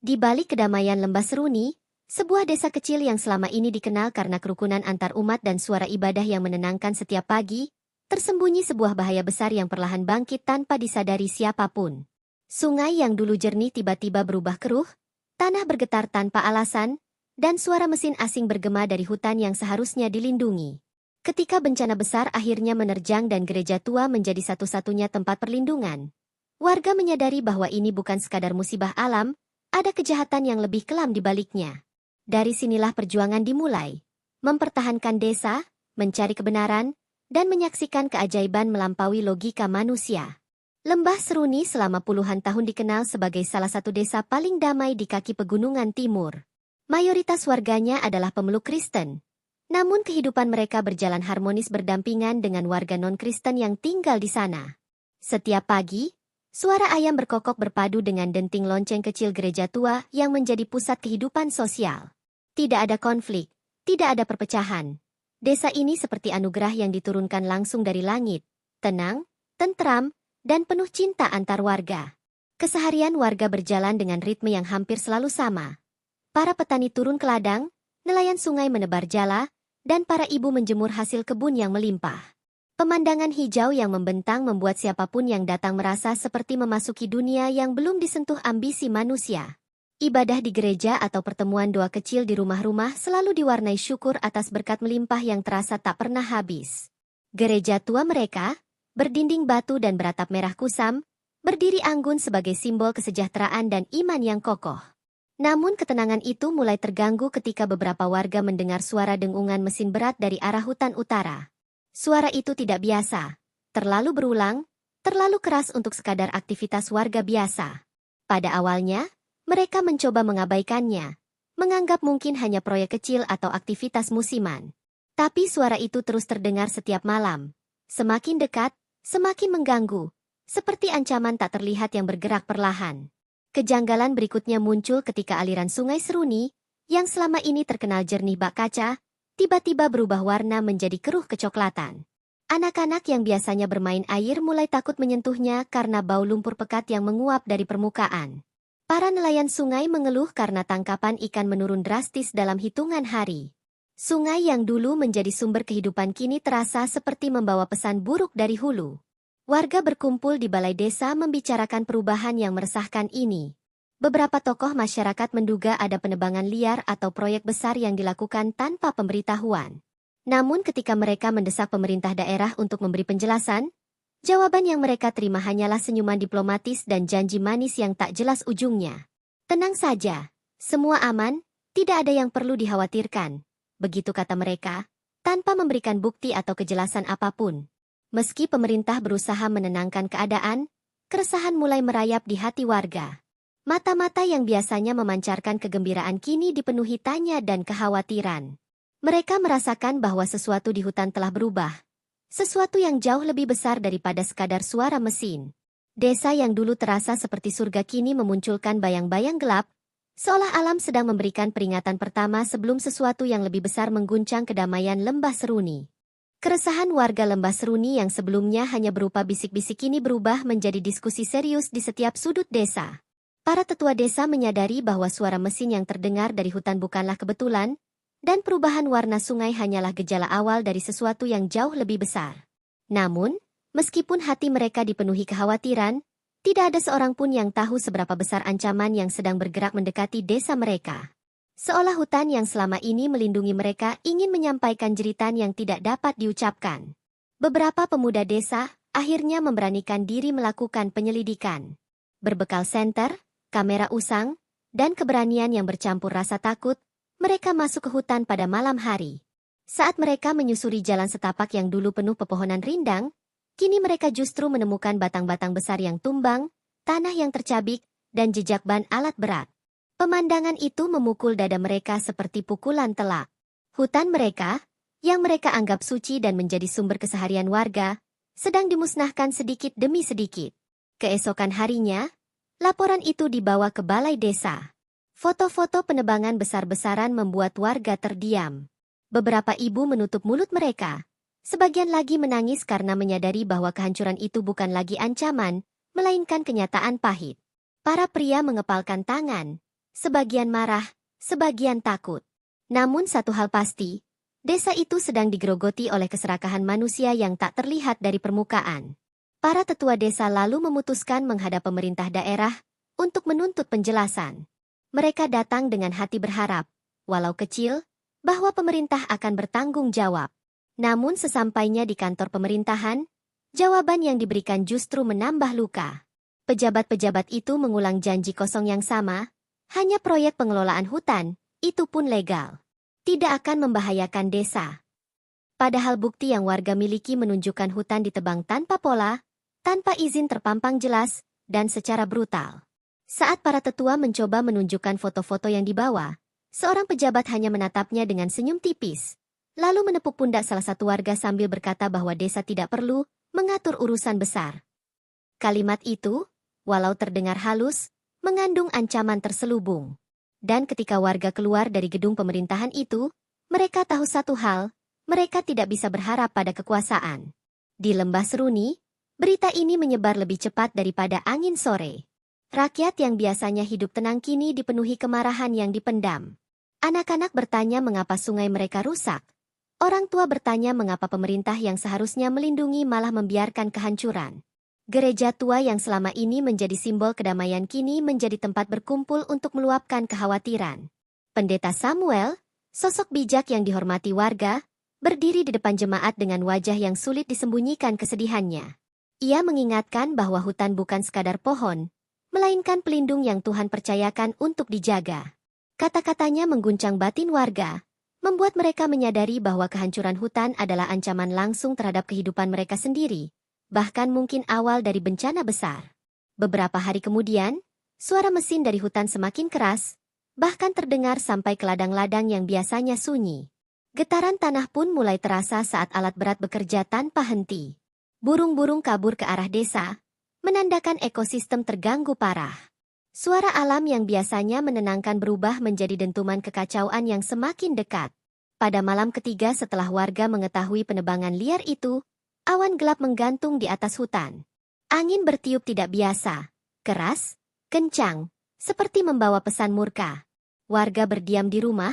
Di balik kedamaian Lembah Seruni, sebuah desa kecil yang selama ini dikenal karena kerukunan antar umat dan suara ibadah yang menenangkan setiap pagi, tersembunyi sebuah bahaya besar yang perlahan bangkit tanpa disadari siapapun. Sungai yang dulu jernih tiba-tiba berubah keruh, tanah bergetar tanpa alasan, dan suara mesin asing bergema dari hutan yang seharusnya dilindungi. Ketika bencana besar akhirnya menerjang dan gereja tua menjadi satu-satunya tempat perlindungan, warga menyadari bahwa ini bukan sekadar musibah alam, ada kejahatan yang lebih kelam di baliknya. Dari sinilah perjuangan dimulai. Mempertahankan desa, mencari kebenaran, dan menyaksikan keajaiban melampaui logika manusia. Lembah Seruni selama puluhan tahun dikenal sebagai salah satu desa paling damai di kaki pegunungan timur. Mayoritas warganya adalah pemeluk Kristen. Namun kehidupan mereka berjalan harmonis berdampingan dengan warga non-Kristen yang tinggal di sana. Setiap pagi, suara ayam berkokok berpadu dengan denting lonceng kecil gereja tua yang menjadi pusat kehidupan sosial. Tidak ada konflik, tidak ada perpecahan. Desa ini seperti anugerah yang diturunkan langsung dari langit, tenang, tentram, dan penuh cinta antar warga. Keseharian warga berjalan dengan ritme yang hampir selalu sama. Para petani turun ke ladang, nelayan sungai menebar jala, dan para ibu menjemur hasil kebun yang melimpah. Pemandangan hijau yang membentang membuat siapapun yang datang merasa seperti memasuki dunia yang belum disentuh ambisi manusia. Ibadah di gereja atau pertemuan doa kecil di rumah-rumah selalu diwarnai syukur atas berkat melimpah yang terasa tak pernah habis. Gereja tua mereka, berdinding batu dan beratap merah kusam, berdiri anggun sebagai simbol kesejahteraan dan iman yang kokoh. Namun ketenangan itu mulai terganggu ketika beberapa warga mendengar suara dengungan mesin berat dari arah hutan utara. Suara itu tidak biasa, terlalu berulang, terlalu keras untuk sekadar aktivitas warga biasa. Pada awalnya, mereka mencoba mengabaikannya, menganggap mungkin hanya proyek kecil atau aktivitas musiman. Tapi suara itu terus terdengar setiap malam. Semakin dekat, semakin mengganggu, seperti ancaman tak terlihat yang bergerak perlahan. Kejanggalan berikutnya muncul ketika aliran Sungai Seruni, yang selama ini terkenal jernih bak kaca, tiba-tiba berubah warna menjadi keruh kecoklatan. Anak-anak yang biasanya bermain air mulai takut menyentuhnya karena bau lumpur pekat yang menguap dari permukaan. Para nelayan sungai mengeluh karena tangkapan ikan menurun drastis dalam hitungan hari. Sungai yang dulu menjadi sumber kehidupan kini terasa seperti membawa pesan buruk dari hulu. Warga berkumpul di balai desa membicarakan perubahan yang meresahkan ini. Beberapa tokoh masyarakat menduga ada penebangan liar atau proyek besar yang dilakukan tanpa pemberitahuan. Namun ketika mereka mendesak pemerintah daerah untuk memberi penjelasan, jawaban yang mereka terima hanyalah senyuman diplomatis dan janji manis yang tak jelas ujungnya. Tenang saja, semua aman, tidak ada yang perlu dikhawatirkan. Begitu kata mereka, tanpa memberikan bukti atau kejelasan apapun. Meski pemerintah berusaha menenangkan keadaan, keresahan mulai merayap di hati warga. Mata-mata yang biasanya memancarkan kegembiraan kini dipenuhi tanya dan kekhawatiran. Mereka merasakan bahwa sesuatu di hutan telah berubah. Sesuatu yang jauh lebih besar daripada sekadar suara mesin. Desa yang dulu terasa seperti surga kini memunculkan bayang-bayang gelap, seolah alam sedang memberikan peringatan pertama sebelum sesuatu yang lebih besar mengguncang kedamaian Lembah Seruni. Keresahan warga Lembah Seruni yang sebelumnya hanya berupa bisik-bisik kini berubah menjadi diskusi serius di setiap sudut desa. Para tetua desa menyadari bahwa suara mesin yang terdengar dari hutan bukanlah kebetulan, dan perubahan warna sungai hanyalah gejala awal dari sesuatu yang jauh lebih besar. Namun, meskipun hati mereka dipenuhi kekhawatiran, tidak ada seorang pun yang tahu seberapa besar ancaman yang sedang bergerak mendekati desa mereka. Seolah hutan yang selama ini melindungi mereka ingin menyampaikan jeritan yang tidak dapat diucapkan. Beberapa pemuda desa akhirnya memberanikan diri melakukan penyelidikan. Berbekal senter, kamera usang, dan keberanian yang bercampur rasa takut, mereka masuk ke hutan pada malam hari. Saat mereka menyusuri jalan setapak yang dulu penuh pepohonan rindang, kini mereka justru menemukan batang-batang besar yang tumbang, tanah yang tercabik, dan jejak ban alat berat. Pemandangan itu memukul dada mereka seperti pukulan telak. Hutan mereka, yang mereka anggap suci dan menjadi sumber keseharian warga, sedang dimusnahkan sedikit demi sedikit. Keesokan harinya, laporan itu dibawa ke balai desa. Foto-foto penebangan besar-besaran membuat warga terdiam. Beberapa ibu menutup mulut mereka. Sebagian lagi menangis karena menyadari bahwa kehancuran itu bukan lagi ancaman, melainkan kenyataan pahit. Para pria mengepalkan tangan. Sebagian marah, sebagian takut. Namun satu hal pasti, desa itu sedang digerogoti oleh keserakahan manusia yang tak terlihat dari permukaan. Para tetua desa lalu memutuskan menghadap pemerintah daerah untuk menuntut penjelasan. Mereka datang dengan hati berharap, walau kecil, bahwa pemerintah akan bertanggung jawab. Namun sesampainya di kantor pemerintahan, jawaban yang diberikan justru menambah luka. Pejabat-pejabat itu mengulang janji kosong yang sama, hanya proyek pengelolaan hutan, itu pun legal. Tidak akan membahayakan desa. Padahal bukti yang warga miliki menunjukkan hutan ditebang tanpa pola, tanpa izin terpampang jelas, dan secara brutal. Saat para tetua mencoba menunjukkan foto-foto yang dibawa, seorang pejabat hanya menatapnya dengan senyum tipis, lalu menepuk pundak salah satu warga sambil berkata bahwa desa tidak perlu mengatur urusan besar. Kalimat itu, walau terdengar halus, mengandung ancaman terselubung. Dan ketika warga keluar dari gedung pemerintahan itu, mereka tahu satu hal, mereka tidak bisa berharap pada kekuasaan. Di Lembah Seruni, berita ini menyebar lebih cepat daripada angin sore. Rakyat yang biasanya hidup tenang kini dipenuhi kemarahan yang dipendam. Anak-anak bertanya mengapa sungai mereka rusak. Orang tua bertanya mengapa pemerintah yang seharusnya melindungi malah membiarkan kehancuran. Gereja tua yang selama ini menjadi simbol kedamaian kini menjadi tempat berkumpul untuk meluapkan kekhawatiran. Pendeta Samuel, sosok bijak yang dihormati warga, berdiri di depan jemaat dengan wajah yang sulit disembunyikan kesedihannya. Ia mengingatkan bahwa hutan bukan sekadar pohon, melainkan pelindung yang Tuhan percayakan untuk dijaga. Kata-katanya mengguncang batin warga, membuat mereka menyadari bahwa kehancuran hutan adalah ancaman langsung terhadap kehidupan mereka sendiri, bahkan mungkin awal dari bencana besar. Beberapa hari kemudian, suara mesin dari hutan semakin keras, bahkan terdengar sampai ke ladang-ladang yang biasanya sunyi. Getaran tanah pun mulai terasa saat alat berat bekerja tanpa henti. Burung-burung kabur ke arah desa, menandakan ekosistem terganggu parah. Suara alam yang biasanya menenangkan berubah menjadi dentuman kekacauan yang semakin dekat. Pada malam ketiga setelah warga mengetahui penebangan liar itu, awan gelap menggantung di atas hutan. Angin bertiup tidak biasa, keras, kencang, seperti membawa pesan murka. Warga berdiam di rumah,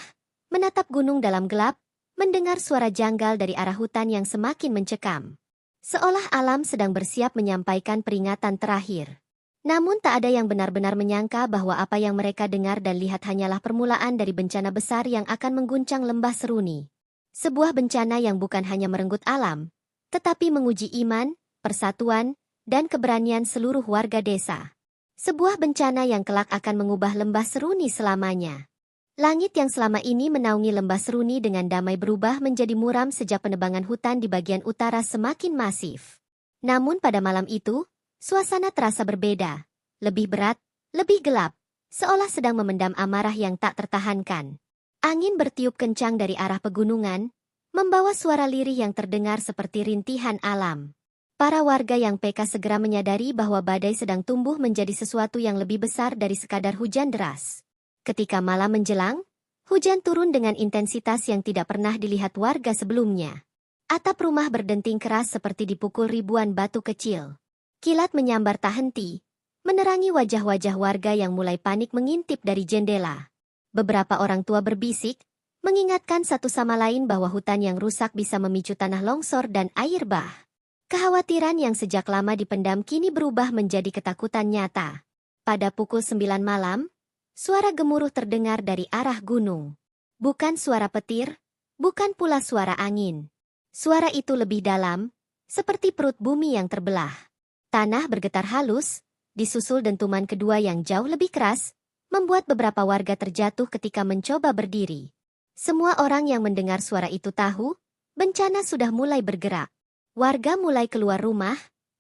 menatap gunung dalam gelap, mendengar suara janggal dari arah hutan yang semakin mencekam. Seolah alam sedang bersiap menyampaikan peringatan terakhir. Namun tak ada yang benar-benar menyangka bahwa apa yang mereka dengar dan lihat hanyalah permulaan dari bencana besar yang akan mengguncang Lembah Seruni. Sebuah bencana yang bukan hanya merenggut alam, tetapi menguji iman, persatuan, dan keberanian seluruh warga desa. Sebuah bencana yang kelak akan mengubah Lembah Seruni selamanya. Langit yang selama ini menaungi Lembah Seruni dengan damai berubah menjadi muram sejak penebangan hutan di bagian utara semakin masif. Namun pada malam itu, suasana terasa berbeda, lebih berat, lebih gelap, seolah sedang memendam amarah yang tak tertahankan. Angin bertiup kencang dari arah pegunungan, membawa suara lirih yang terdengar seperti rintihan alam. Para warga yang peka segera menyadari bahwa badai sedang tumbuh menjadi sesuatu yang lebih besar dari sekadar hujan deras. Ketika malam menjelang, hujan turun dengan intensitas yang tidak pernah dilihat warga sebelumnya. Atap rumah berdenting keras seperti dipukul ribuan batu kecil. Kilat menyambar tak henti, menerangi wajah-wajah warga yang mulai panik mengintip dari jendela. Beberapa orang tua berbisik, mengingatkan satu sama lain bahwa hutan yang rusak bisa memicu tanah longsor dan air bah. Kekhawatiran yang sejak lama dipendam kini berubah menjadi ketakutan nyata. Pada pukul 9 malam, suara gemuruh terdengar dari arah gunung. Bukan suara petir, bukan pula suara angin. Suara itu lebih dalam, seperti perut bumi yang terbelah. Tanah bergetar halus, disusul dentuman kedua yang jauh lebih keras, membuat beberapa warga terjatuh ketika mencoba berdiri. Semua orang yang mendengar suara itu tahu, bencana sudah mulai bergerak. Warga mulai keluar rumah,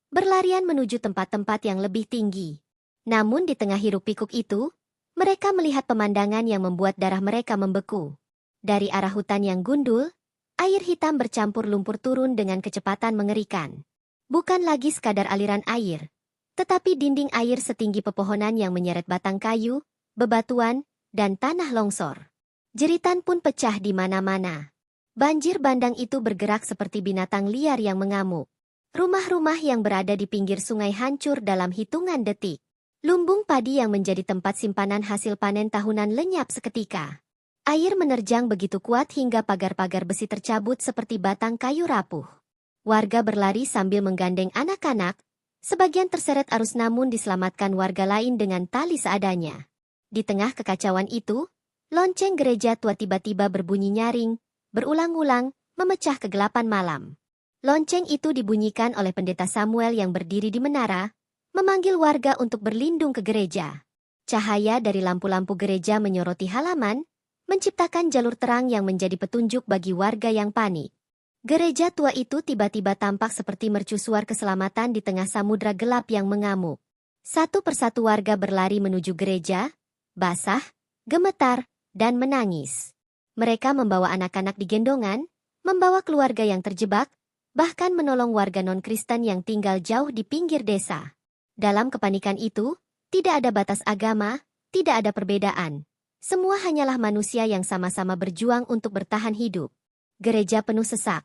berlarian menuju tempat-tempat yang lebih tinggi. Namun di tengah hiruk-pikuk itu, mereka melihat pemandangan yang membuat darah mereka membeku. Dari arah hutan yang gundul, air hitam bercampur lumpur turun dengan kecepatan mengerikan. Bukan lagi sekadar aliran air, tetapi dinding air setinggi pepohonan yang menyeret batang kayu, bebatuan, dan tanah longsor. Jeritan pun pecah di mana-mana. Banjir bandang itu bergerak seperti binatang liar yang mengamuk. Rumah-rumah yang berada di pinggir sungai hancur dalam hitungan detik. Lumbung padi yang menjadi tempat simpanan hasil panen tahunan lenyap seketika. Air menerjang begitu kuat hingga pagar-pagar besi tercabut seperti batang kayu rapuh. Warga berlari sambil menggandeng anak-anak, sebagian terseret arus namun diselamatkan warga lain dengan tali seadanya. Di tengah kekacauan itu, lonceng gereja tua tiba-tiba berbunyi nyaring, berulang-ulang, memecah kegelapan malam. Lonceng itu dibunyikan oleh pendeta Samuel yang berdiri di menara, memanggil warga untuk berlindung ke gereja. Cahaya dari lampu-lampu gereja menyoroti halaman, menciptakan jalur terang yang menjadi petunjuk bagi warga yang panik. Gereja tua itu tiba-tiba tampak seperti mercusuar keselamatan di tengah samudra gelap yang mengamuk. Satu persatu warga berlari menuju gereja, basah, gemetar, dan menangis. Mereka membawa anak-anak di gendongan, membawa keluarga yang terjebak, bahkan menolong warga non-Kristen yang tinggal jauh di pinggir desa. Dalam kepanikan itu, tidak ada batas agama, tidak ada perbedaan. Semua hanyalah manusia yang sama-sama berjuang untuk bertahan hidup. Gereja penuh sesak.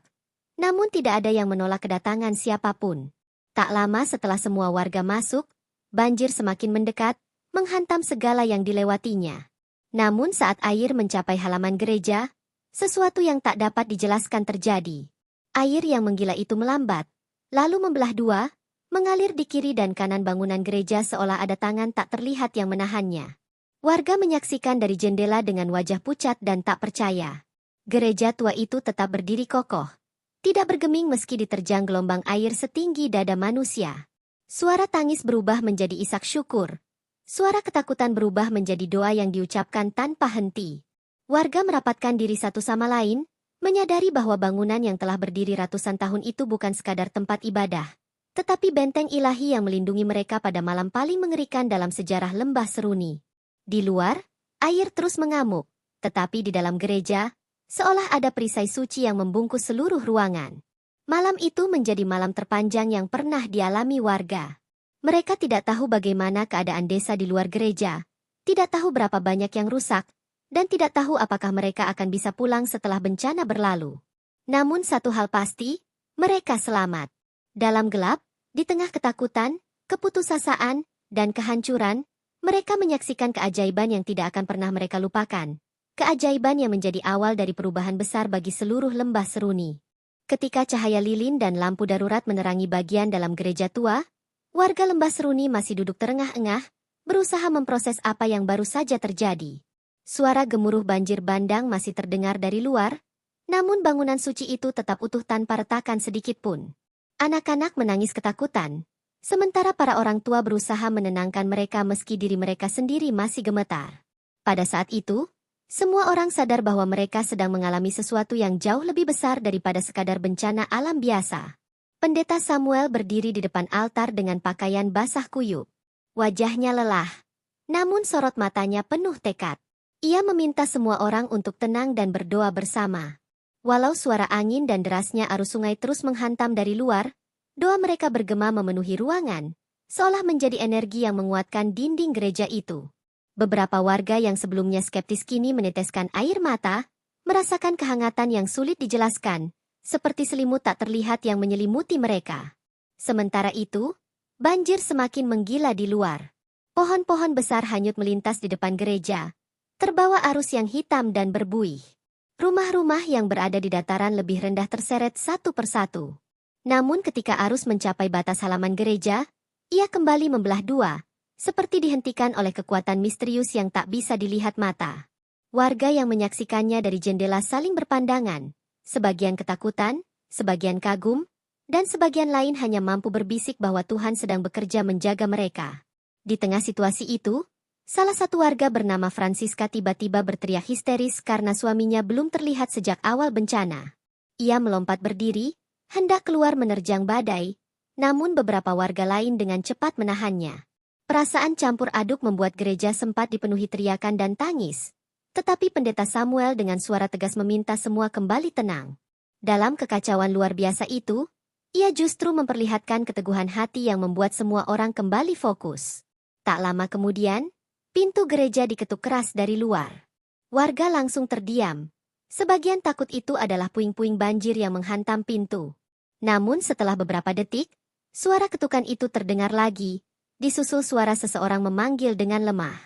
Namun tidak ada yang menolak kedatangan siapapun. Tak lama setelah semua warga masuk, banjir semakin mendekat, menghantam segala yang dilewatinya. Namun saat air mencapai halaman gereja, sesuatu yang tak dapat dijelaskan terjadi. Air yang menggila itu melambat, lalu membelah dua, mengalir di kiri dan kanan bangunan gereja seolah ada tangan tak terlihat yang menahannya. Warga menyaksikan dari jendela dengan wajah pucat dan tak percaya. Gereja tua itu tetap berdiri kokoh. Tidak bergeming meski diterjang gelombang air setinggi dada manusia. Suara tangis berubah menjadi isak syukur. Suara ketakutan berubah menjadi doa yang diucapkan tanpa henti. Warga merapatkan diri satu sama lain, menyadari bahwa bangunan yang telah berdiri ratusan tahun itu bukan sekadar tempat ibadah, tetapi benteng ilahi yang melindungi mereka pada malam paling mengerikan dalam sejarah lembah Seruni. Di luar, air terus mengamuk, tetapi di dalam gereja, seolah ada perisai suci yang membungkus seluruh ruangan. Malam itu menjadi malam terpanjang yang pernah dialami warga. Mereka tidak tahu bagaimana keadaan desa di luar gereja, tidak tahu berapa banyak yang rusak, dan tidak tahu apakah mereka akan bisa pulang setelah bencana berlalu. Namun satu hal pasti, mereka selamat. Dalam gelap, di tengah ketakutan, keputusasaan, dan kehancuran, mereka menyaksikan keajaiban yang tidak akan pernah mereka lupakan. Keajaiban yang menjadi awal dari perubahan besar bagi seluruh lembah Seruni. Ketika cahaya lilin dan lampu darurat menerangi bagian dalam gereja tua, warga lembah Seruni masih duduk terengah-engah, berusaha memproses apa yang baru saja terjadi. Suara gemuruh banjir bandang masih terdengar dari luar, namun bangunan suci itu tetap utuh tanpa retakan sedikit pun. Anak-anak menangis ketakutan, sementara para orang tua berusaha menenangkan mereka meski diri mereka sendiri masih gemetar. Pada saat itu, semua orang sadar bahwa mereka sedang mengalami sesuatu yang jauh lebih besar daripada sekadar bencana alam biasa. Pendeta Samuel berdiri di depan altar dengan pakaian basah kuyup. Wajahnya lelah, namun sorot matanya penuh tekad. Ia meminta semua orang untuk tenang dan berdoa bersama. Walau suara angin dan derasnya arus sungai terus menghantam dari luar, doa mereka bergema memenuhi ruangan, seolah menjadi energi yang menguatkan dinding gereja itu. Beberapa warga yang sebelumnya skeptis kini meneteskan air mata, merasakan kehangatan yang sulit dijelaskan, seperti selimut tak terlihat yang menyelimuti mereka. Sementara itu, banjir semakin menggila di luar. Pohon-pohon besar hanyut melintas di depan gereja, terbawa arus yang hitam dan berbuih. Rumah-rumah yang berada di dataran lebih rendah terseret satu persatu. Namun ketika arus mencapai batas halaman gereja, ia kembali membelah dua, seperti dihentikan oleh kekuatan misterius yang tak bisa dilihat mata. Warga yang menyaksikannya dari jendela saling berpandangan, sebagian ketakutan, sebagian kagum, dan sebagian lain hanya mampu berbisik bahwa Tuhan sedang bekerja menjaga mereka. Di tengah situasi itu, salah satu warga bernama Francisca tiba-tiba berteriak histeris karena suaminya belum terlihat sejak awal bencana. Ia melompat berdiri, hendak keluar menerjang badai, namun beberapa warga lain dengan cepat menahannya. Perasaan campur aduk membuat gereja sempat dipenuhi teriakan dan tangis, tetapi pendeta Samuel dengan suara tegas meminta semua kembali tenang. Dalam kekacauan luar biasa itu, ia justru memperlihatkan keteguhan hati yang membuat semua orang kembali fokus. Tak lama kemudian, pintu gereja diketuk keras dari luar. Warga langsung terdiam. Sebagian takut itu adalah puing-puing banjir yang menghantam pintu. Namun setelah beberapa detik, suara ketukan itu terdengar lagi, Disusul suara seseorang memanggil dengan lemah.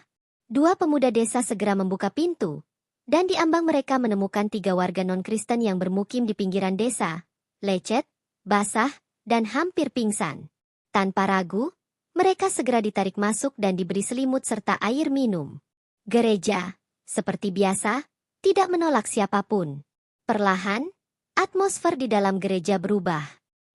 Dua pemuda desa segera membuka pintu, dan di ambang mereka menemukan tiga warga non-Kristen yang bermukim di pinggiran desa, lecet, basah, dan hampir pingsan. Tanpa ragu, mereka segera ditarik masuk dan diberi selimut serta air minum. Gereja, seperti biasa, tidak menolak siapapun. Perlahan, atmosfer di dalam gereja berubah.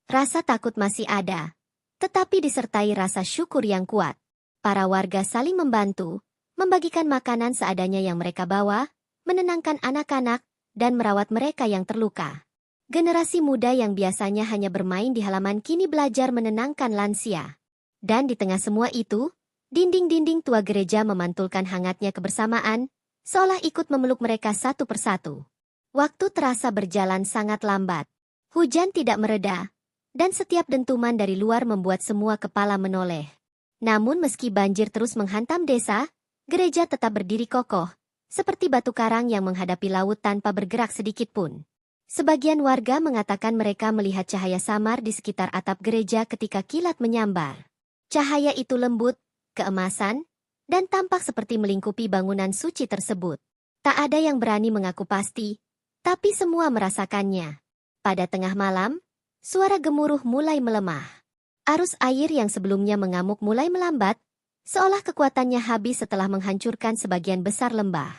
Rasa takut masih ada, tetapi disertai rasa syukur yang kuat. Para warga saling membantu, membagikan makanan seadanya yang mereka bawa, menenangkan anak-anak, dan merawat mereka yang terluka. Generasi muda yang biasanya hanya bermain di halaman kini belajar menenangkan lansia. Dan di tengah semua itu, dinding-dinding tua gereja memantulkan hangatnya kebersamaan, seolah ikut memeluk mereka satu persatu. Waktu terasa berjalan sangat lambat. Hujan tidak mereda, dan setiap dentuman dari luar membuat semua kepala menoleh. Namun meski banjir terus menghantam desa, gereja tetap berdiri kokoh, seperti batu karang yang menghadapi laut tanpa bergerak sedikit pun. Sebagian warga mengatakan mereka melihat cahaya samar di sekitar atap gereja ketika kilat menyambar. Cahaya itu lembut, keemasan, dan tampak seperti melingkupi bangunan suci tersebut. Tak ada yang berani mengaku pasti, tapi semua merasakannya. Pada tengah malam, suara gemuruh mulai melemah. Arus air yang sebelumnya mengamuk mulai melambat, seolah kekuatannya habis setelah menghancurkan sebagian besar lembah.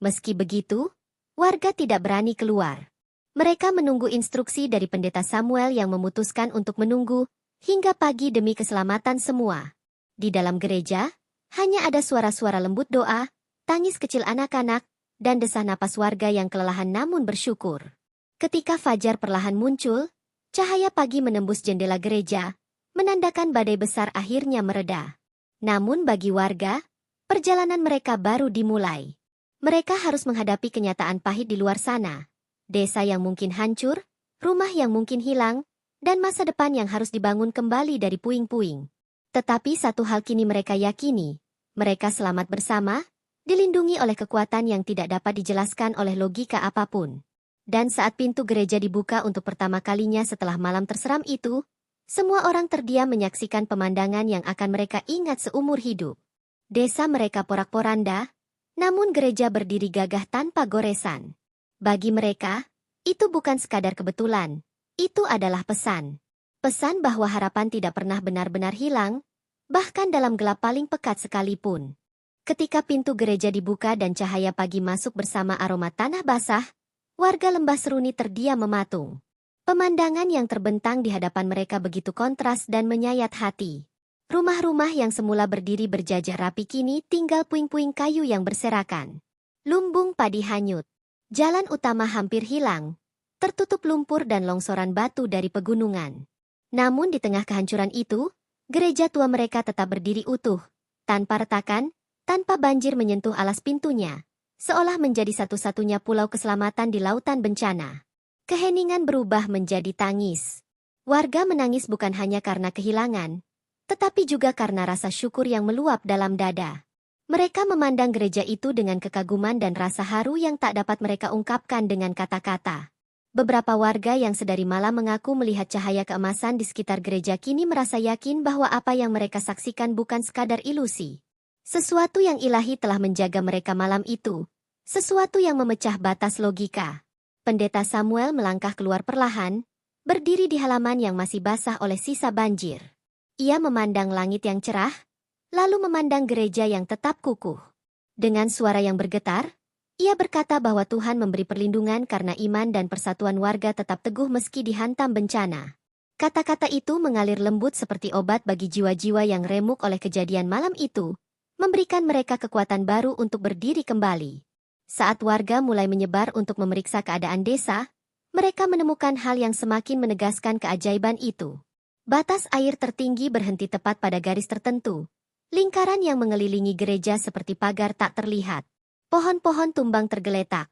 Meski begitu, warga tidak berani keluar. Mereka menunggu instruksi dari pendeta Samuel yang memutuskan untuk menunggu hingga pagi demi keselamatan semua. Di dalam gereja, hanya ada suara-suara lembut doa, tangis kecil anak-anak, dan desah napas warga yang kelelahan namun bersyukur. Ketika fajar perlahan muncul, cahaya pagi menembus jendela gereja, menandakan badai besar akhirnya mereda. Namun bagi warga, perjalanan mereka baru dimulai. Mereka harus menghadapi kenyataan pahit di luar sana. Desa yang mungkin hancur, rumah yang mungkin hilang, dan masa depan yang harus dibangun kembali dari puing-puing. Tetapi satu hal kini mereka yakini, mereka selamat bersama, dilindungi oleh kekuatan yang tidak dapat dijelaskan oleh logika apapun. Dan saat pintu gereja dibuka untuk pertama kalinya setelah malam terseram itu, semua orang terdiam menyaksikan pemandangan yang akan mereka ingat seumur hidup. Desa mereka porak-poranda, namun gereja berdiri gagah tanpa goresan. Bagi mereka, itu bukan sekadar kebetulan, itu adalah pesan. Pesan bahwa harapan tidak pernah benar-benar hilang, bahkan dalam gelap paling pekat sekalipun. Ketika pintu gereja dibuka dan cahaya pagi masuk bersama aroma tanah basah, warga Lembah Seruni terdiam mematung. Pemandangan yang terbentang di hadapan mereka begitu kontras dan menyayat hati. Rumah-rumah yang semula berdiri berjajar rapi kini tinggal puing-puing kayu yang berserakan. Lumbung padi hanyut. Jalan utama hampir hilang, tertutup lumpur dan longsoran batu dari pegunungan. Namun di tengah kehancuran itu, gereja tua mereka tetap berdiri utuh, tanpa retakan, tanpa banjir menyentuh alas pintunya, seolah menjadi satu-satunya pulau keselamatan di lautan bencana. Keheningan berubah menjadi tangis. Warga menangis bukan hanya karena kehilangan, tetapi juga karena rasa syukur yang meluap dalam dada. Mereka memandang gereja itu dengan kekaguman dan rasa haru yang tak dapat mereka ungkapkan dengan kata-kata. Beberapa warga yang sedari malam mengaku melihat cahaya keemasan di sekitar gereja kini merasa yakin bahwa apa yang mereka saksikan bukan sekadar ilusi. Sesuatu yang ilahi telah menjaga mereka malam itu, sesuatu yang memecah batas logika. Pendeta Samuel melangkah keluar perlahan, berdiri di halaman yang masih basah oleh sisa banjir. Ia memandang langit yang cerah, lalu memandang gereja yang tetap kukuh. Dengan suara yang bergetar, ia berkata bahwa Tuhan memberi perlindungan karena iman dan persatuan warga tetap teguh meski dihantam bencana. Kata-kata itu mengalir lembut seperti obat bagi jiwa-jiwa yang remuk oleh kejadian malam itu, memberikan mereka kekuatan baru untuk berdiri kembali. Saat warga mulai menyebar untuk memeriksa keadaan desa, mereka menemukan hal yang semakin menegaskan keajaiban itu. Batas air tertinggi berhenti tepat pada garis tertentu. Lingkaran yang mengelilingi gereja seperti pagar tak terlihat. Pohon-pohon tumbang tergeletak.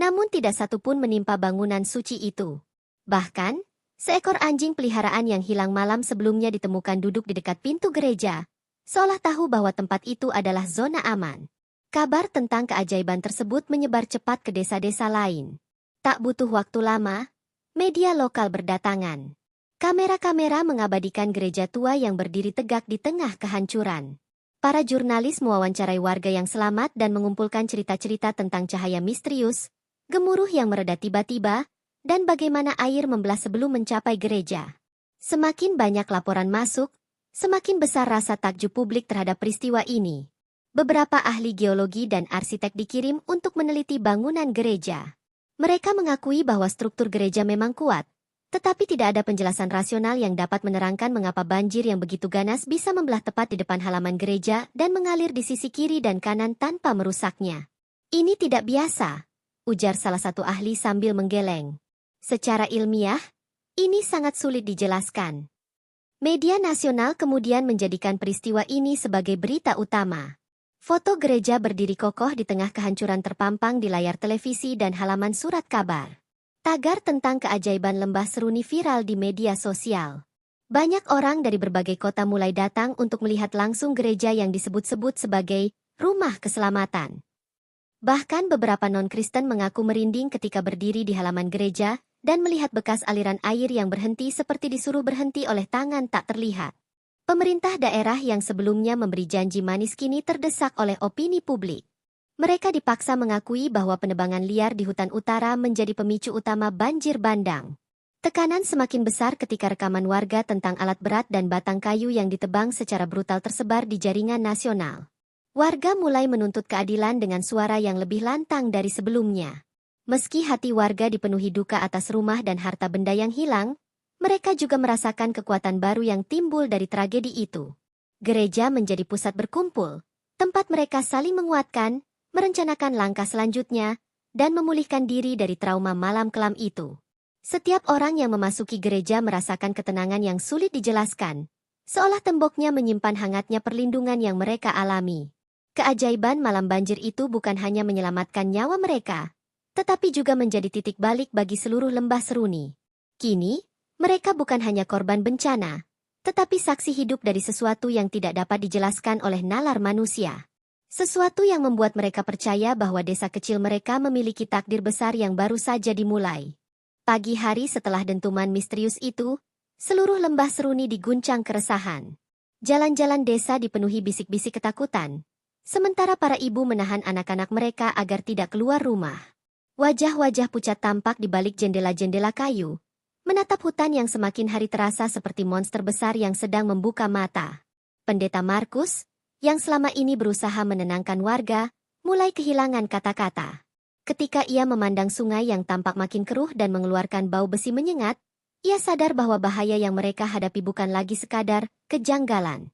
Namun tidak satu pun menimpa bangunan suci itu. Bahkan, seekor anjing peliharaan yang hilang malam sebelumnya ditemukan duduk di dekat pintu gereja, seolah tahu bahwa tempat itu adalah zona aman. Kabar tentang keajaiban tersebut menyebar cepat ke desa-desa lain. Tak butuh waktu lama, media lokal berdatangan. Kamera-kamera mengabadikan gereja tua yang berdiri tegak di tengah kehancuran. Para jurnalis mewawancarai warga yang selamat dan mengumpulkan cerita-cerita tentang cahaya misterius, gemuruh yang mereda tiba-tiba, dan bagaimana air membelah sebelum mencapai gereja. Semakin banyak laporan masuk, semakin besar rasa takjub publik terhadap peristiwa ini. Beberapa ahli geologi dan arsitek dikirim untuk meneliti bangunan gereja. Mereka mengakui bahwa struktur gereja memang kuat, tetapi tidak ada penjelasan rasional yang dapat menerangkan mengapa banjir yang begitu ganas bisa membelah tepat di depan halaman gereja dan mengalir di sisi kiri dan kanan tanpa merusaknya. Ini tidak biasa, ujar salah satu ahli sambil menggeleng. Secara ilmiah, ini sangat sulit dijelaskan. Media nasional kemudian menjadikan peristiwa ini sebagai berita utama. Foto gereja berdiri kokoh di tengah kehancuran terpampang di layar televisi dan halaman surat kabar. Tagar tentang keajaiban lembah Seruni viral di media sosial. Banyak orang dari berbagai kota mulai datang untuk melihat langsung gereja yang disebut-sebut sebagai rumah keselamatan. Bahkan beberapa non-Kristen mengaku merinding ketika berdiri di halaman gereja dan melihat bekas aliran air yang berhenti seperti disuruh berhenti oleh tangan tak terlihat. Pemerintah daerah yang sebelumnya memberi janji manis kini terdesak oleh opini publik. Mereka dipaksa mengakui bahwa penebangan liar di hutan utara menjadi pemicu utama banjir bandang. Tekanan semakin besar ketika rekaman warga tentang alat berat dan batang kayu yang ditebang secara brutal tersebar di jaringan nasional. Warga mulai menuntut keadilan dengan suara yang lebih lantang dari sebelumnya. Meski hati warga dipenuhi duka atas rumah dan harta benda yang hilang, mereka juga merasakan kekuatan baru yang timbul dari tragedi itu. Gereja menjadi pusat berkumpul, tempat mereka saling menguatkan, merencanakan langkah selanjutnya, dan memulihkan diri dari trauma malam kelam itu. Setiap orang yang memasuki gereja merasakan ketenangan yang sulit dijelaskan, seolah temboknya menyimpan hangatnya perlindungan yang mereka alami. Keajaiban malam banjir itu bukan hanya menyelamatkan nyawa mereka, tetapi juga menjadi titik balik bagi seluruh lembah Seruni. Kini, mereka bukan hanya korban bencana, tetapi saksi hidup dari sesuatu yang tidak dapat dijelaskan oleh nalar manusia. Sesuatu yang membuat mereka percaya bahwa desa kecil mereka memiliki takdir besar yang baru saja dimulai. Pagi hari setelah dentuman misterius itu, seluruh lembah Seruni diguncang keresahan. Jalan-jalan desa dipenuhi bisik-bisik ketakutan, sementara para ibu menahan anak-anak mereka agar tidak keluar rumah. Wajah-wajah pucat tampak di balik jendela-jendela kayu, menatap hutan yang semakin hari terasa seperti monster besar yang sedang membuka mata. Pendeta Markus, yang selama ini berusaha menenangkan warga, mulai kehilangan kata-kata. Ketika ia memandang sungai yang tampak makin keruh dan mengeluarkan bau besi menyengat, ia sadar bahwa bahaya yang mereka hadapi bukan lagi sekadar kejanggalan.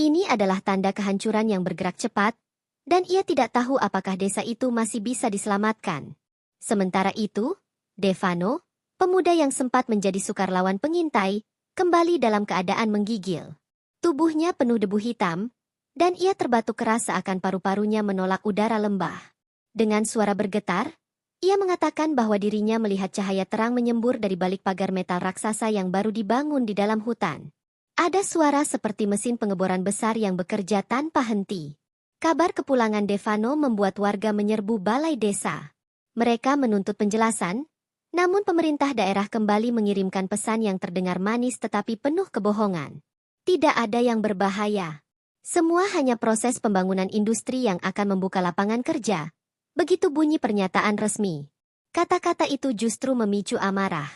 Ini adalah tanda kehancuran yang bergerak cepat, dan ia tidak tahu apakah desa itu masih bisa diselamatkan. Sementara itu, Devano, pemuda yang sempat menjadi sukarlawan pengintai, kembali dalam keadaan menggigil. Tubuhnya penuh debu hitam, dan ia terbatuk keras seakan paru-parunya menolak udara lembah. Dengan suara bergetar, ia mengatakan bahwa dirinya melihat cahaya terang menyembur dari balik pagar metal raksasa yang baru dibangun di dalam hutan. Ada suara seperti mesin pengeboran besar yang bekerja tanpa henti. Kabar kepulangan Devano membuat warga menyerbu balai desa. Mereka menuntut penjelasan, namun pemerintah daerah kembali mengirimkan pesan yang terdengar manis tetapi penuh kebohongan. Tidak ada yang berbahaya. Semua hanya proses pembangunan industri yang akan membuka lapangan kerja. Begitu bunyi pernyataan resmi. Kata-kata itu justru memicu amarah.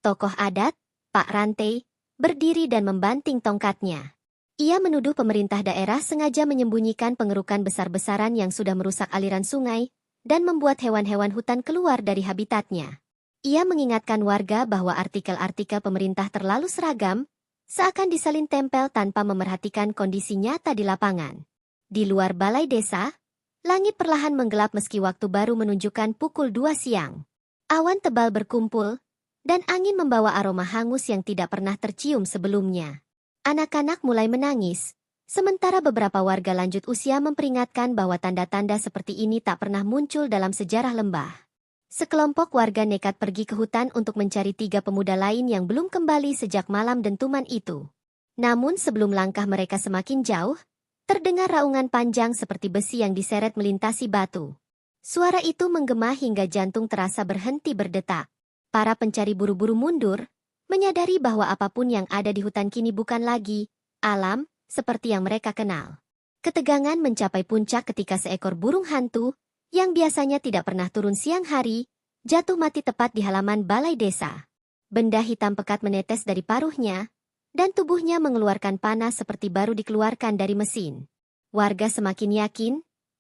Tokoh adat, Pak Rante, berdiri dan membanting tongkatnya. Ia menuduh pemerintah daerah sengaja menyembunyikan pengerukan besar-besaran yang sudah merusak aliran sungai dan membuat hewan-hewan hutan keluar dari habitatnya. Ia mengingatkan warga bahwa artikel-artikel pemerintah terlalu seragam, seakan disalin tempel tanpa memerhatikan kondisi nyata di lapangan. Di luar balai desa, langit perlahan menggelap meski waktu baru menunjukkan pukul 2 siang. Awan tebal berkumpul, dan angin membawa aroma hangus yang tidak pernah tercium sebelumnya. Anak-anak mulai menangis, sementara beberapa warga lanjut usia memperingatkan bahwa tanda-tanda seperti ini tak pernah muncul dalam sejarah lembah. Sekelompok warga nekat pergi ke hutan untuk mencari 3 pemuda lain yang belum kembali sejak malam dentuman itu. Namun sebelum langkah mereka semakin jauh, terdengar raungan panjang seperti besi yang diseret melintasi batu. Suara itu menggema hingga jantung terasa berhenti berdetak. Para pencari buru-buru mundur, menyadari bahwa apapun yang ada di hutan kini bukan lagi alam seperti yang mereka kenal. Ketegangan mencapai puncak ketika seekor burung hantu yang biasanya tidak pernah turun siang hari jatuh mati tepat di halaman balai desa. Benda hitam pekat menetes dari paruhnya, dan tubuhnya mengeluarkan panas seperti baru dikeluarkan dari mesin. Warga semakin yakin,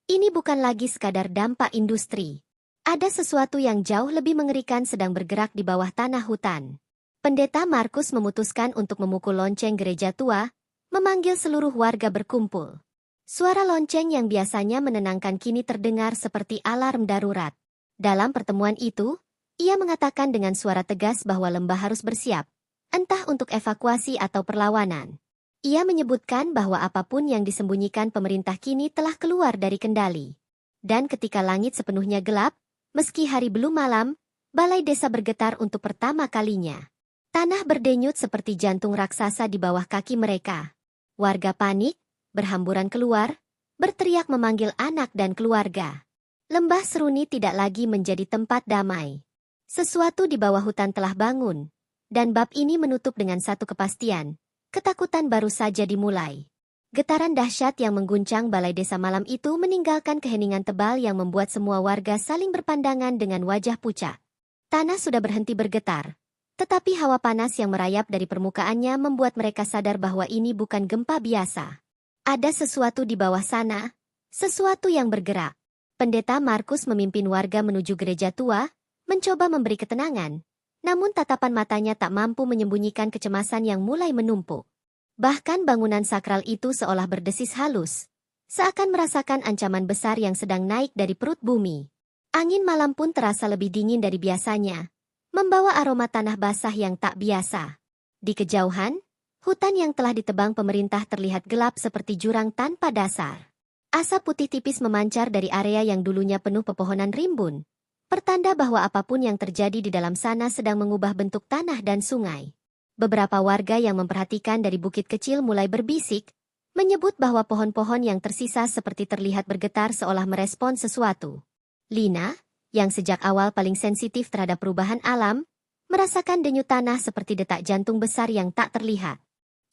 ini bukan lagi sekadar dampak industri. Ada sesuatu yang jauh lebih mengerikan sedang bergerak di bawah tanah hutan. Pendeta Markus memutuskan untuk memukul lonceng gereja tua, memanggil seluruh warga berkumpul. Suara lonceng yang biasanya menenangkan kini terdengar seperti alarm darurat. Dalam pertemuan itu, ia mengatakan dengan suara tegas bahwa lembah harus bersiap, entah untuk evakuasi atau perlawanan. Ia menyebutkan bahwa apapun yang disembunyikan pemerintah kini telah keluar dari kendali. Dan ketika langit sepenuhnya gelap, meski hari belum malam, balai desa bergetar untuk pertama kalinya. Tanah berdenyut seperti jantung raksasa di bawah kaki mereka. Warga panik, berhamburan keluar, berteriak memanggil anak dan keluarga. Lembah Seruni tidak lagi menjadi tempat damai. Sesuatu di bawah hutan telah bangun, dan bab ini menutup dengan satu kepastian, ketakutan baru saja dimulai. Getaran dahsyat yang mengguncang balai desa malam itu meninggalkan keheningan tebal yang membuat semua warga saling berpandangan dengan wajah pucat. Tanah sudah berhenti bergetar, tetapi hawa panas yang merayap dari permukaannya membuat mereka sadar bahwa ini bukan gempa biasa. Ada sesuatu di bawah sana, sesuatu yang bergerak. Pendeta Markus memimpin warga menuju gereja tua, mencoba memberi ketenangan, namun tatapan matanya tak mampu menyembunyikan kecemasan yang mulai menumpuk. Bahkan bangunan sakral itu seolah berdesis halus, seakan merasakan ancaman besar yang sedang naik dari perut bumi. Angin malam pun terasa lebih dingin dari biasanya, membawa aroma tanah basah yang tak biasa. Di kejauhan, hutan yang telah ditebang pemerintah terlihat gelap seperti jurang tanpa dasar. Asap putih tipis memancar dari area yang dulunya penuh pepohonan rimbun, pertanda bahwa apapun yang terjadi di dalam sana sedang mengubah bentuk tanah dan sungai. Beberapa warga yang memperhatikan dari bukit kecil mulai berbisik, menyebut bahwa pohon-pohon yang tersisa seperti terlihat bergetar seolah merespon sesuatu. Lina, yang sejak awal paling sensitif terhadap perubahan alam, merasakan denyut tanah seperti detak jantung besar yang tak terlihat.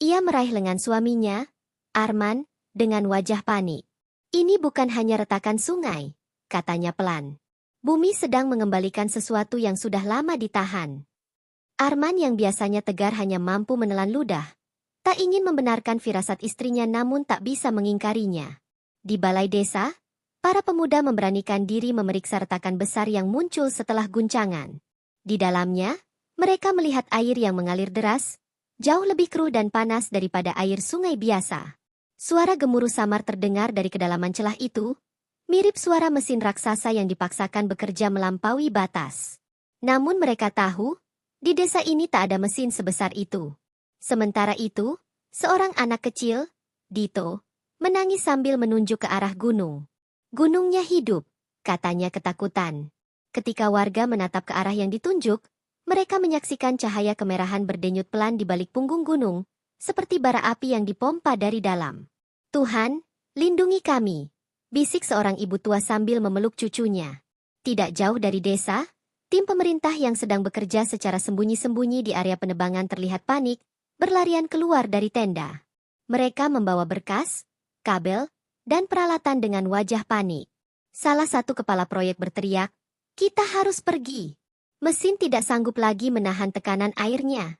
Ia meraih lengan suaminya, Arman, dengan wajah panik. Ini bukan hanya retakan sungai, katanya pelan. Bumi sedang mengembalikan sesuatu yang sudah lama ditahan. Arman yang biasanya tegar hanya mampu menelan ludah. Tak ingin membenarkan firasat istrinya namun tak bisa mengingkarinya. Di balai desa, para pemuda memberanikan diri memeriksa retakan besar yang muncul setelah guncangan. Di dalamnya, mereka melihat air yang mengalir deras, jauh lebih keruh dan panas daripada air sungai biasa. Suara gemuruh samar terdengar dari kedalaman celah itu, mirip suara mesin raksasa yang dipaksakan bekerja melampaui batas. Namun mereka tahu, di desa ini tak ada mesin sebesar itu. Sementara itu, seorang anak kecil, Dito, menangis sambil menunjuk ke arah gunung. Gunungnya hidup, katanya ketakutan. Ketika warga menatap ke arah yang ditunjuk, mereka menyaksikan cahaya kemerahan berdenyut pelan di balik punggung gunung, seperti bara api yang dipompa dari dalam. Tuhan, lindungi kami, bisik seorang ibu tua sambil memeluk cucunya. Tidak jauh dari desa, tim pemerintah yang sedang bekerja secara sembunyi-sembunyi di area penebangan terlihat panik, berlarian keluar dari tenda. Mereka membawa berkas, kabel, dan peralatan dengan wajah panik. Salah satu kepala proyek berteriak, "Kita harus pergi. Mesin tidak sanggup lagi menahan tekanan airnya."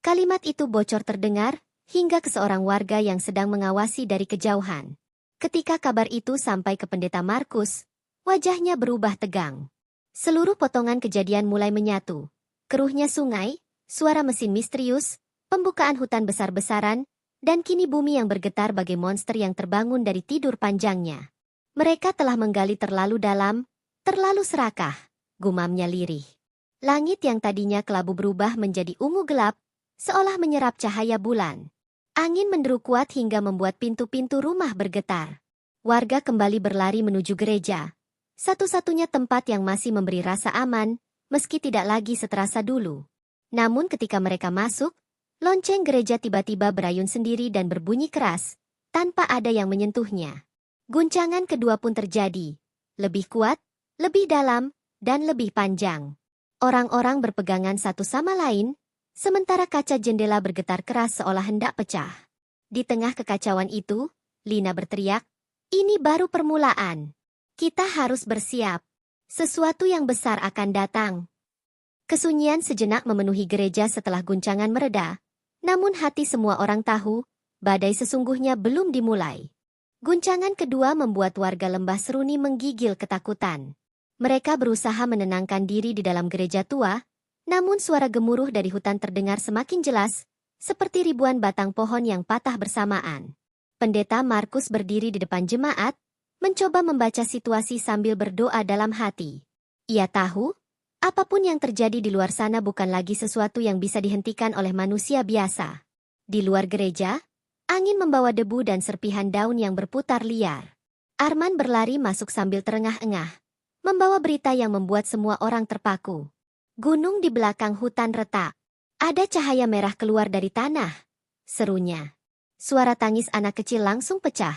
Kalimat itu bocor terdengar, hingga ke seorang warga yang sedang mengawasi dari kejauhan. Ketika kabar itu sampai ke pendeta Markus, wajahnya berubah tegang. Seluruh potongan kejadian mulai menyatu. Keruhnya sungai, suara mesin misterius, pembukaan hutan besar-besaran, dan kini bumi yang bergetar bagai monster yang terbangun dari tidur panjangnya. Mereka telah menggali terlalu dalam, terlalu serakah, gumamnya lirih. Langit yang tadinya kelabu berubah menjadi ungu gelap, seolah menyerap cahaya bulan. Angin menderu kuat hingga membuat pintu-pintu rumah bergetar. Warga kembali berlari menuju gereja. Satu-satunya tempat yang masih memberi rasa aman, meski tidak lagi seterasa dulu. Namun ketika mereka masuk, lonceng gereja tiba-tiba berayun sendiri dan berbunyi keras, tanpa ada yang menyentuhnya. Guncangan kedua pun terjadi. Lebih kuat, lebih dalam, dan lebih panjang. Orang-orang berpegangan satu sama lain, Sementara kaca jendela bergetar keras seolah hendak pecah. Di tengah kekacauan itu, Lina berteriak, "Ini baru permulaan. Kita harus bersiap. Sesuatu yang besar akan datang." Kesunyian sejenak memenuhi gereja setelah guncangan mereda. Namun hati semua orang tahu, badai sesungguhnya belum dimulai. Guncangan kedua membuat warga Lembah Seruni menggigil ketakutan. Mereka berusaha menenangkan diri di dalam gereja tua, namun suara gemuruh dari hutan terdengar semakin jelas, seperti ribuan batang pohon yang patah bersamaan. Pendeta Markus berdiri di depan jemaat, mencoba membaca situasi sambil berdoa dalam hati. Ia tahu, apapun yang terjadi di luar sana bukan lagi sesuatu yang bisa dihentikan oleh manusia biasa. Di luar gereja, angin membawa debu dan serpihan daun yang berputar liar. Arman berlari masuk sambil terengah-engah, membawa berita yang membuat semua orang terpaku. Gunung di belakang hutan retak. Ada cahaya merah keluar dari tanah, serunya. Suara tangis anak kecil langsung pecah.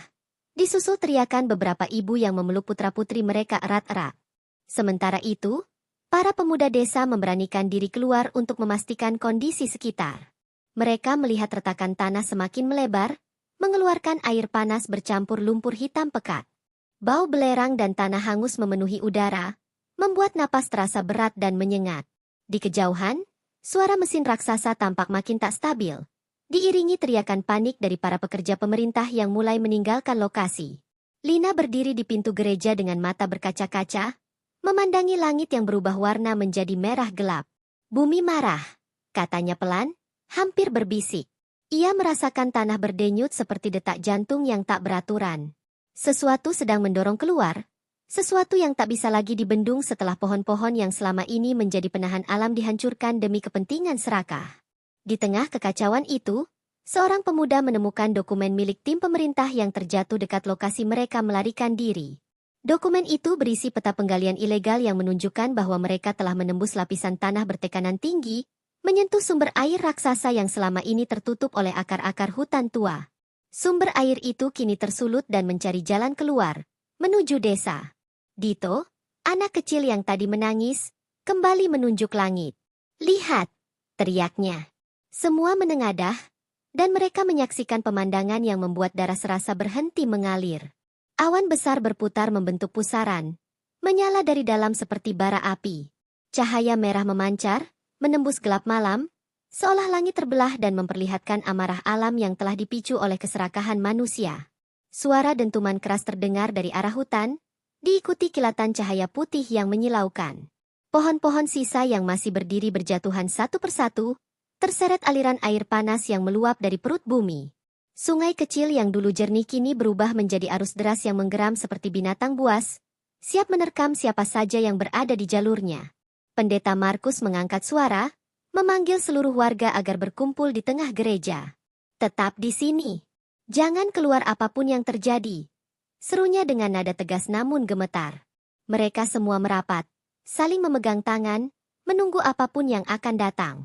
Disusul teriakan beberapa ibu yang memeluk putra-putri mereka erat-erat. Sementara itu, para pemuda desa memberanikan diri keluar untuk memastikan kondisi sekitar. Mereka melihat retakan tanah semakin melebar, mengeluarkan air panas bercampur lumpur hitam pekat. Bau belerang dan tanah hangus memenuhi udara, membuat napas terasa berat dan menyengat. Di kejauhan, suara mesin raksasa tampak makin tak stabil, diiringi teriakan panik dari para pekerja pemerintah yang mulai meninggalkan lokasi. Lina berdiri di pintu gereja dengan mata berkaca-kaca, memandangi langit yang berubah warna menjadi merah gelap. "Bumi marah," katanya pelan, hampir berbisik. Ia merasakan tanah berdenyut seperti detak jantung yang tak beraturan. Sesuatu sedang mendorong keluar, sesuatu yang tak bisa lagi dibendung setelah pohon-pohon yang selama ini menjadi penahan alam dihancurkan demi kepentingan serakah. Di tengah kekacauan itu, seorang pemuda menemukan dokumen milik tim pemerintah yang terjatuh dekat lokasi mereka melarikan diri. Dokumen itu berisi peta penggalian ilegal yang menunjukkan bahwa mereka telah menembus lapisan tanah bertekanan tinggi, menyentuh sumber air raksasa yang selama ini tertutup oleh akar-akar hutan tua. Sumber air itu kini tersulut dan mencari jalan keluar, menuju desa. Dito, anak kecil yang tadi menangis, kembali menunjuk langit. "Lihat!" teriaknya. Semua menengadah, dan mereka menyaksikan pemandangan yang membuat darah serasa berhenti mengalir. Awan besar berputar membentuk pusaran, menyala dari dalam seperti bara api. Cahaya merah memancar, menembus gelap malam, seolah langit terbelah dan memperlihatkan amarah alam yang telah dipicu oleh keserakahan manusia. Suara dentuman keras terdengar dari arah hutan, diikuti kilatan cahaya putih yang menyilaukan. Pohon-pohon sisa yang masih berdiri berjatuhan satu persatu, terseret aliran air panas yang meluap dari perut bumi. Sungai kecil yang dulu jernih kini berubah menjadi arus deras yang menggeram seperti binatang buas, siap menerkam siapa saja yang berada di jalurnya. Pendeta Markus mengangkat suara, memanggil seluruh warga agar berkumpul di tengah gereja. "Tetap di sini. Jangan keluar apapun yang terjadi," serunya dengan nada tegas namun gemetar. Mereka semua merapat, saling memegang tangan, menunggu apapun yang akan datang.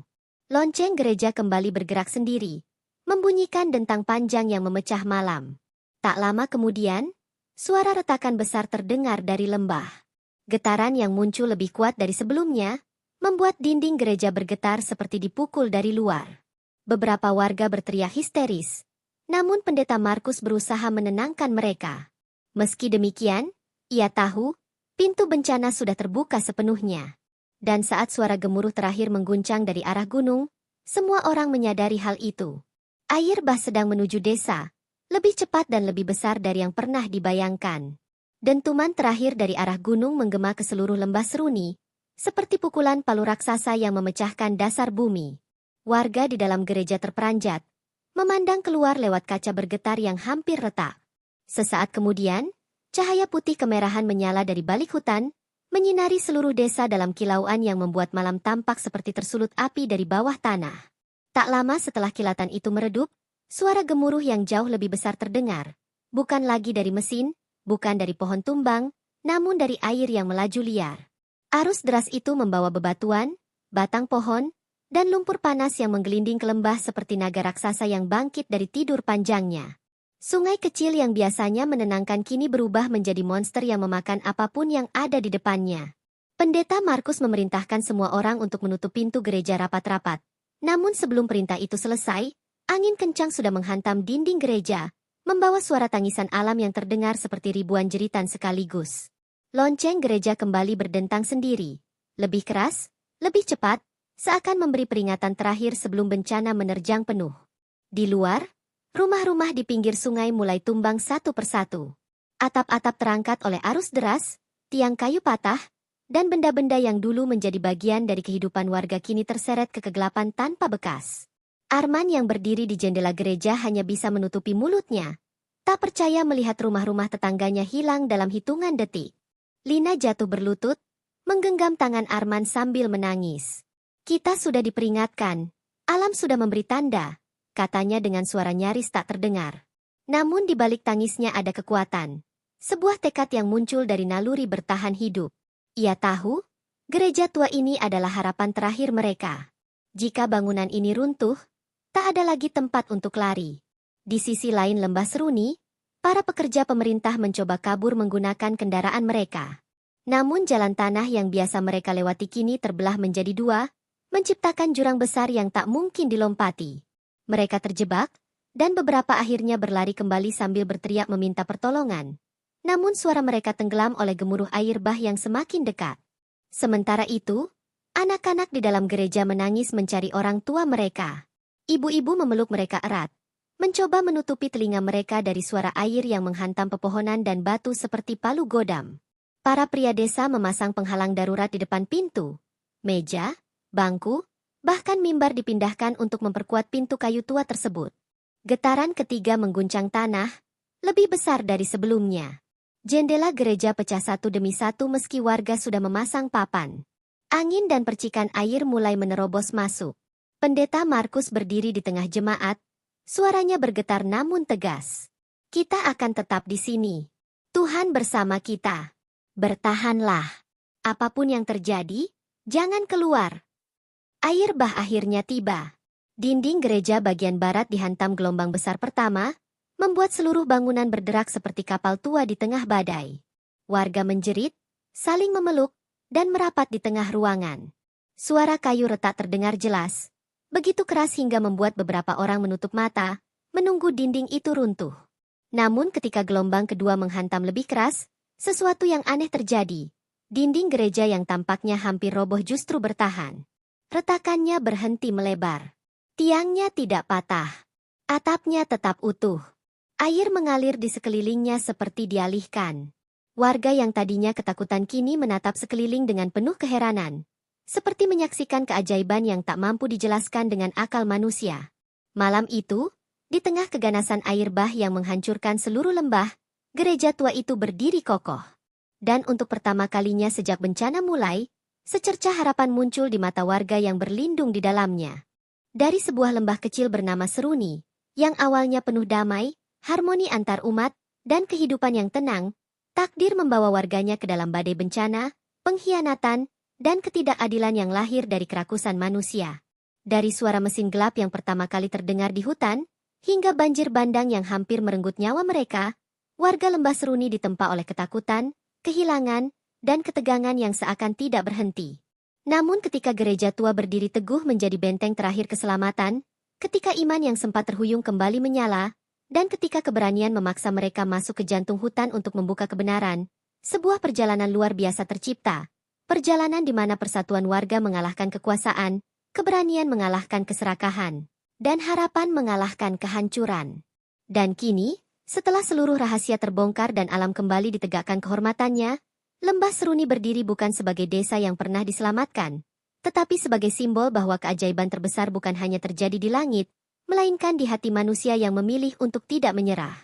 Lonceng gereja kembali bergerak sendiri, membunyikan dentang panjang yang memecah malam. Tak lama kemudian, suara retakan besar terdengar dari lembah. Getaran yang muncul lebih kuat dari sebelumnya, membuat dinding gereja bergetar seperti dipukul dari luar. Beberapa warga berteriak histeris, namun pendeta Markus berusaha menenangkan mereka. Meski demikian, ia tahu, pintu bencana sudah terbuka sepenuhnya. Dan saat suara gemuruh terakhir mengguncang dari arah gunung, semua orang menyadari hal itu. Air bah sedang menuju desa, lebih cepat dan lebih besar dari yang pernah dibayangkan. Dentuman terakhir dari arah gunung menggema ke seluruh lembah Seruni, seperti pukulan palu raksasa yang memecahkan dasar bumi. Warga di dalam gereja terperanjat, memandang keluar lewat kaca bergetar yang hampir retak. Sesaat kemudian, cahaya putih kemerahan menyala dari balik hutan, menyinari seluruh desa dalam kilauan yang membuat malam tampak seperti tersulut api dari bawah tanah. Tak lama setelah kilatan itu meredup, suara gemuruh yang jauh lebih besar terdengar, bukan lagi dari mesin, bukan dari pohon tumbang, namun dari air yang melaju liar. Arus deras itu membawa bebatuan, batang pohon, dan lumpur panas yang menggelinding ke lembah seperti naga raksasa yang bangkit dari tidur panjangnya. Sungai kecil yang biasanya menenangkan kini berubah menjadi monster yang memakan apapun yang ada di depannya. Pendeta Markus memerintahkan semua orang untuk menutup pintu gereja rapat-rapat, Namun sebelum perintah itu selesai, angin kencang sudah menghantam dinding gereja, membawa suara tangisan alam yang terdengar seperti ribuan jeritan sekaligus. Lonceng gereja kembali berdentang sendiri. Lebih keras, lebih cepat, seakan memberi peringatan terakhir sebelum bencana menerjang penuh. Di luar, rumah-rumah di pinggir sungai mulai tumbang satu persatu. Atap-atap terangkat oleh arus deras, tiang kayu patah, dan benda-benda yang dulu menjadi bagian dari kehidupan warga kini terseret ke kegelapan tanpa bekas. Arman yang berdiri di jendela gereja hanya bisa menutupi mulutnya. Tak percaya melihat rumah-rumah tetangganya hilang dalam hitungan detik. Lina jatuh berlutut, menggenggam tangan Arman sambil menangis. Kita sudah diperingatkan. Alam sudah memberi tanda, katanya dengan suara nyaris tak terdengar. Namun di balik tangisnya ada kekuatan. Sebuah tekad yang muncul dari naluri bertahan hidup. Ia tahu, gereja tua ini adalah harapan terakhir mereka. Jika bangunan ini runtuh, tak ada lagi tempat untuk lari. Di sisi lain lembah Seruni, para pekerja pemerintah mencoba kabur menggunakan kendaraan mereka. Namun jalan tanah yang biasa mereka lewati kini terbelah menjadi dua, menciptakan jurang besar yang tak mungkin dilompati. Mereka terjebak, dan beberapa akhirnya berlari kembali sambil berteriak meminta pertolongan. Namun suara mereka tenggelam oleh gemuruh air bah yang semakin dekat. Sementara itu, anak-anak di dalam gereja menangis mencari orang tua mereka. Ibu-ibu memeluk mereka erat, mencoba menutupi telinga mereka dari suara air yang menghantam pepohonan dan batu seperti palu godam. Para pria desa memasang penghalang darurat di depan pintu. Meja, bangku, bahkan mimbar dipindahkan untuk memperkuat pintu kayu tua tersebut. Getaran ketiga mengguncang tanah, lebih besar dari sebelumnya. Jendela gereja pecah satu demi satu meski warga sudah memasang papan. Angin dan percikan air mulai menerobos masuk. Pendeta Markus berdiri di tengah jemaat, suaranya bergetar namun tegas. Kita akan tetap di sini. Tuhan bersama kita. Bertahanlah. Apapun yang terjadi, jangan keluar. Air bah akhirnya tiba. Dinding gereja bagian barat dihantam gelombang besar pertama, membuat seluruh bangunan berderak seperti kapal tua di tengah badai. Warga menjerit, saling memeluk, dan merapat di tengah ruangan. Suara kayu retak terdengar jelas, begitu keras hingga membuat beberapa orang menutup mata, menunggu dinding itu runtuh. Namun ketika gelombang kedua menghantam lebih keras, sesuatu yang aneh terjadi. Dinding gereja yang tampaknya hampir roboh justru bertahan. Retakannya berhenti melebar. Tiangnya tidak patah. Atapnya tetap utuh. Air mengalir di sekelilingnya seperti dialihkan. Warga yang tadinya ketakutan kini menatap sekeliling dengan penuh keheranan. Seperti menyaksikan keajaiban yang tak mampu dijelaskan dengan akal manusia. Malam itu, di tengah keganasan air bah yang menghancurkan seluruh lembah, gereja tua itu berdiri kokoh. Dan untuk pertama kalinya sejak bencana mulai, secercah harapan muncul di mata warga yang berlindung di dalamnya. Dari sebuah lembah kecil bernama Seruni, yang awalnya penuh damai, harmoni antar umat, dan kehidupan yang tenang, takdir membawa warganya ke dalam badai bencana, pengkhianatan, dan ketidakadilan yang lahir dari kerakusan manusia. Dari suara mesin gelap yang pertama kali terdengar di hutan, hingga banjir bandang yang hampir merenggut nyawa mereka, warga lembah Seruni ditempa oleh ketakutan, kehilangan, dan ketegangan yang seakan tidak berhenti. Namun ketika gereja tua berdiri teguh menjadi benteng terakhir keselamatan, ketika iman yang sempat terhuyung kembali menyala, dan ketika keberanian memaksa mereka masuk ke jantung hutan untuk membuka kebenaran, sebuah perjalanan luar biasa tercipta. Perjalanan di mana persatuan warga mengalahkan kekuasaan, keberanian mengalahkan keserakahan, dan harapan mengalahkan kehancuran. Dan kini, setelah seluruh rahasia terbongkar dan alam kembali ditegakkan kehormatannya, lembah Seruni berdiri bukan sebagai desa yang pernah diselamatkan, tetapi sebagai simbol bahwa keajaiban terbesar bukan hanya terjadi di langit, melainkan di hati manusia yang memilih untuk tidak menyerah.